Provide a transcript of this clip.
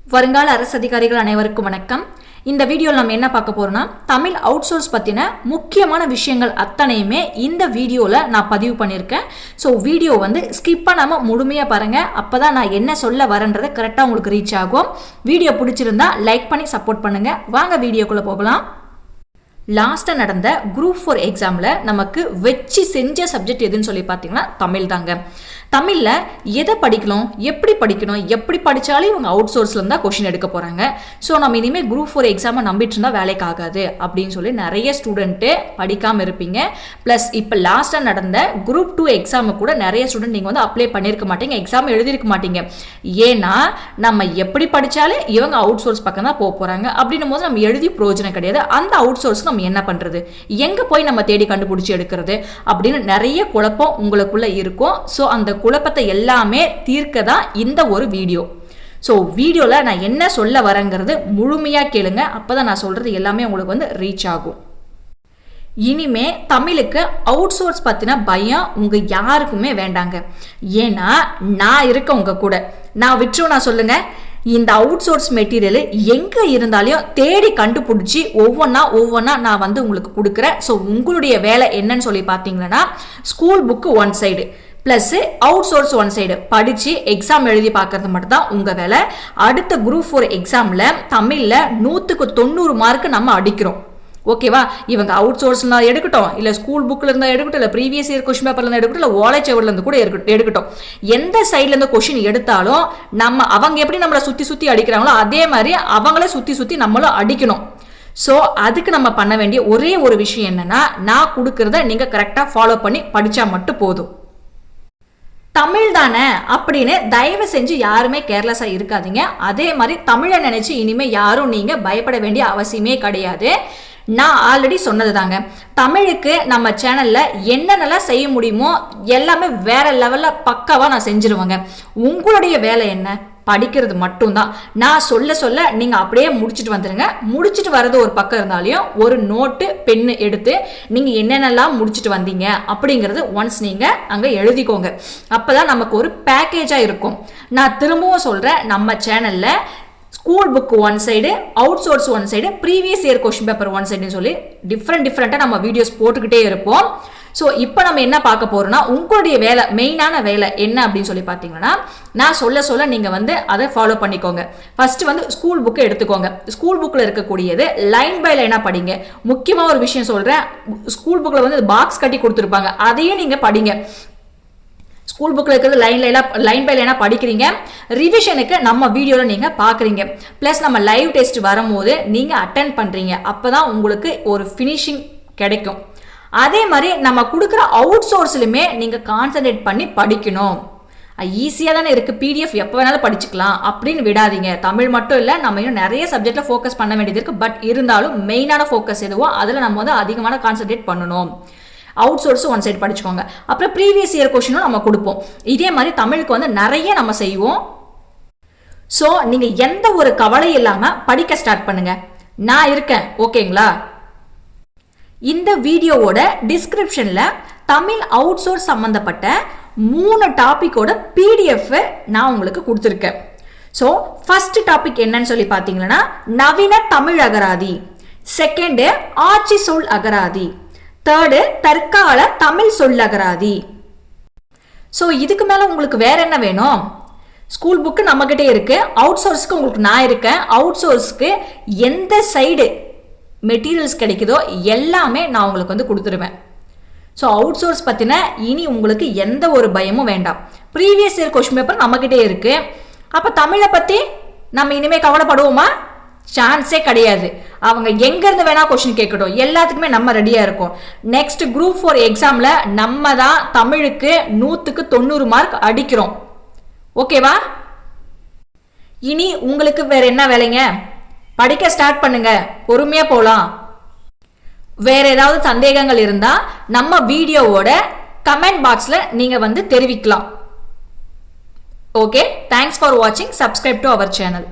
வருங்கால அரசு அதிகாரிகள் அனைவருக்கும் வணக்கம். இந்த வீடியோவில் நம்ம என்ன பார்க்க போறோம்னா, தமிழ் அவுட்சோர்ஸ் பற்றின முக்கியமான விஷயங்கள் அத்தனையுமே இந்த வீடியோவில் நான் பதிவு பண்ணியிருக்கேன். ஸோ வீடியோ ஸ்கிப் பண்ணாமல் முழுமையாக பாருங்கள். அப்போ தான் நான் என்ன சொல்ல வரேன்றது கரெக்டாக உங்களுக்கு ரீச் ஆகும். வீடியோ பிடிச்சிருந்தா லைக் பண்ணி சப்போர்ட் பண்ணுங்கள். வாங்க வீடியோக்குள்ளே போகலாம். லாஸ்ட்டாக நடந்த குரூப் 4 எக்ஸாமில் நமக்கு வச்சு செஞ்ச சப்ஜெக்ட் எதுன்னு சொல்லி பார்த்தீங்கன்னா தமிழ் தாங்க. தமிழில் எதை படிக்கணும், எப்படி படிக்கணும், எப்படி படித்தாலும் இவங்க அவுட் சோர்ஸ்லேருந்து தான் கொஷின் எடுக்க போகிறாங்க. ஸோ நம்ம இனிமேல் குரூப் 4 எக்ஸாமை நம்பிட்டு இருந்தால் வேலைக்கு ஆகாது அப்படின்னு சொல்லி நிறைய ஸ்டூடெண்ட்டு படிக்காமல் இருப்பீங்க. ப்ளஸ் இப்போ லாஸ்ட்டாக நடந்த குரூப் 2 எக்ஸாமு கூட நிறைய ஸ்டூடெண்ட் நீங்கள் அப்ளை பண்ணியிருக்க மாட்டீங்க, எக்ஸாம் எழுதியிருக்க மாட்டீங்க. ஏன்னா நம்ம எப்படி படித்தாலும் இவங்க அவுட் சோர்ஸ் பக்கம் தான் போக போகிறாங்க. அப்படின்னும் போது நம்ம எழுதி பிரயோஜனம் கிடையாது. அந்த அவுட் சோர்ஸ்க்கு நம்ம என்ன பண்ணுறது, எங்கே போய் நம்ம தேடி கண்டுபிடிச்சி எடுக்கிறது அப்படின்னு நிறைய குழப்பம் உங்களுக்குள்ளே இருக்கும். ஸோ அந்த குழப்பத்தை எல்லாமே தீர்க்க தான் இந்த ஒரு வீடியோ. ஸோ வீடியோவில் நான் என்ன சொல்ல வரேங்கிறது முழுமையாக கேளுங்க. அப்போ தான் நான் சொல்கிறது எல்லாமே உங்களுக்கு ரீச் ஆகும். இனிமே தமிழுக்கு அவுட் சோர்ஸ் பற்றின பயம் உங்கள் யாருக்குமே வேண்டாங்க. ஏன்னா நான் இருக்க உங்கள் கூட. நான் விட்டுருவேன் சொல்லுங்கள். இந்த அவுட் சோர்ஸ் மெட்டீரியல் எங்கே இருந்தாலையும் தேடி கண்டுபிடிச்சி ஒவ்வொன்றா நான் உங்களுக்கு கொடுக்குறேன். ஸோ உங்களுடைய வேலை என்னன்னு சொல்லி பார்த்தீங்கன்னா, school book one side plus out source one side படித்து எக்ஸாம் எழுதி பார்க்கறது மட்டும் தான் உங்கள் வேலை. அடுத்த குரூப் 4 எக்ஸாமில் தமிழில் 100க்கு 90 மார்க்கு நம்ம அடிக்கிறோம். ஓகேவா? இவங்க அவுட் சோர்ஸ்ல எடுக்கட்டும், இல்லை ஸ்கூல் புக்கில் இருந்தால் எடுக்கட்டும், இல்லை ப்ரீவியஸ் இயர் கொஸ்டின் பேப்பர்ல எடுக்கட்டும், இல்லை ஓலைச்சவர்லேருந்து கூட எடுக்கட்டும். எந்த சைட்லேருந்து கொஸ்டின் எடுத்தாலும் நம்ம அவங்க எப்படி நம்மளை சுற்றி அடிக்கிறாங்களோ அதே மாதிரி அவங்கள சுற்றி நம்மளும் அடிக்கணும். ஸோ அதுக்கு நம்ம பண்ண வேண்டிய ஒரே ஒரு விஷயம் என்னன்னா, நான் கொடுக்கறத நீங்கள் கரெக்டாக ஃபாலோ பண்ணி படித்தா மட்டும் போதும். தமிழ் தானே அப்படின்னு தயவு செஞ்சு யாருமே கேர்லெஸ்ஸாக இருக்காதீங்க. அதே மாதிரி தமிழை நினைச்சு இனிமேல் யாரும் நீங்கள் பயப்பட வேண்டிய அவசியமே கிடையாது. நான் ஆல்ரெடி சொன்னது தாங்க, தமிழுக்கு நம்ம சேனலில் என்னென்னலாம் செய்ய முடியுமோ எல்லாமே வேற லெவலில் பக்காவாக நான் செஞ்சிருவேங்க. உங்களுடைய வேலை என்ன? படிக்கிறது மட்டும்தான். நான் சொல்ல நீங்கள் அப்படியே முடிச்சுட்டு வந்துடுங்க. முடிச்சுட்டு வர்றது ஒரு பக்கம் இருந்தாலையும் ஒரு நோட்டு பென்னு எடுத்து நீங்கள் என்னென்னலாம் முடிச்சுட்டு வந்தீங்க அப்படிங்கிறது ஒன்ஸ் நீங்கள் அங்கே எழுதிக்கோங்க. அப்போ தான் நமக்கு ஒரு பேக்கேஜாக இருக்கும். நான் திரும்பவும் சொல்கிறேன், நம்ம சேனலில் school book one side, outsource one side, previous year question paper one சைடுன்னு சொல்லி டிஃப்ரெண்ட்டாக நம்ம வீடியோஸ் போட்டுக்கிட்டே இருப்போம். ஸோ இப்போ நம்ம என்ன பார்க்க போறோம்னா, உங்களுடைய வேலை, மெயினான வேலை என்ன அப்படின்னு சொல்லி பார்த்தீங்கன்னா, நான் சொல்ல நீங்கள் அதை ஃபாலோ பண்ணிக்கோங்க. ஃபர்ஸ்ட் ஸ்கூல் புக்கை எடுத்துக்கோங்க. ஸ்கூல் புக்கில் இருக்கக்கூடியது லைன் பை லைனாக படிங்க. முக்கியமாக ஒரு விஷயம் சொல்கிறேன், ஸ்கூல் புக்கில் பாக்ஸ் கட்டி கொடுத்துருப்பாங்க, அதையும் நீங்கள் படிங்க. ஸ்கூல் புக்கில் இருக்கிறது லைன் பை லைனாக படிக்கிறீங்க. ரிவிஷனுக்கு நம்ம வீடியோவில் நீங்கள் பார்க்குறீங்க. ப்ளஸ் நம்ம லைவ் டெஸ்ட் வரும்போது நீங்கள் அட்டென்ட் பண்ணுறீங்க. அப்போ தான் உங்களுக்கு ஒரு ஃபினிஷிங் கிடைக்கும். அதே மாதிரி நம்ம கொடுக்குற அவுட் சோர்ஸ்லையுமே நீங்கள் கான்சன்ட்ரேட் பண்ணி படிக்கணும். ஈஸியாக தானே இருக்குது, பிடிஎஃப் எப்போ வேணாலும் படிச்சுக்கலாம் அப்படின்னு விடாதீங்க. தமிழ் மட்டும் இல்லை, நம்ம இன்னும் நிறைய சப்ஜெக்டில் ஃபோக்கஸ் பண்ண வேண்டியது இருக்குது. பட் இருந்தாலும் மெயினான ஃபோக்கஸ் எதுவோ அதில் நம்ம அதிகமான கான்சன்ட்ரேட் பண்ணணும். அவுட் சோர்ஸ் ஒன் சைடு படிச்சுக்கோங்க. அப்புறம் ப்ரீவியஸ் இயர் கொஸ்டினும் நம்ம கொடுப்போம். இதே மாதிரி தமிழுக்கு நிறைய நம்ம செய்வோம். ஸோ நீங்கள் எந்த ஒரு கவலை இல்லாமல் படிக்க ஸ்டார்ட் பண்ணுங்க. நான் இருக்கேன், ஓகேங்களா? இந்த வீடியோவோட டிஸ்கிரிப்ஷனில் தமிழ் அவுட் சோர்ஸ் சம்மந்தப்பட்ட 3 டாப்பிக்கோட பிடிஎஃப் நான் உங்களுக்கு கொடுத்துருக்கேன். ஸோ ஃபர்ஸ்ட் டாபிக் என்னன்னு சொல்லி பார்த்தீங்கன்னா, நவீன தமிழ் அகராதி. செகண்டு ஆட்சி சொல் அகராதி. தேர்டு தற்கால தமிழ் சொல்லகராதி. ஸோ இதுக்கு மேலே உங்களுக்கு வேற என்ன வேணும்? ஸ்கூல் புக்கு நம்மகிட்டே இருக்கு. அவுட் சோர்ஸ்க்கு உங்களுக்கு நான் இருக்கேன். அவுட் சோர்ஸ்க்கு எந்த சைடு மெட்டீரியல்ஸ் கிடைக்குதோ எல்லாமே நான் உங்களுக்கு கொடுத்துருவேன். ஸோ அவுட் சோர்ஸ் பற்றின இனி உங்களுக்கு எந்த ஒரு பயமும் வேண்டாம். ப்ரீவியஸ் இயர் கொஸ்டின் பேப்பர் நம்மகிட்டே இருக்கு. அப்போ தமிழை பற்றி நம்ம இனிமேல் கவலைப்படுவோமா? சான்ஸே கிடையாது. அவங்க எங்கேருந்து வேணா கொஸ்டின் கேட்கட்டும், எல்லாத்துக்குமே நம்ம ரெடியாக இருக்கோம். நெக்ஸ்ட் குரூப் 4 எக்ஸாமில் நம்ம தான் தமிழுக்கு 100க்கு 90 மார்க் அடிக்கிறோம். ஓகேவா? இனி உங்களுக்கு வேற என்ன வேலைங்க? படிக்க ஸ்டார்ட் பண்ணுங்க, பொறுமையா போலாம். வேற ஏதாவது சந்தேகங்கள் இருந்தா நம்ம வீடியோவோட கமெண்ட் பாக்ஸ்ல நீங்க தெரிவிக்கலாம். ஓகே, தேங்க்ஸ் ஃபார் வாட்சிங். Subscribe to our channel.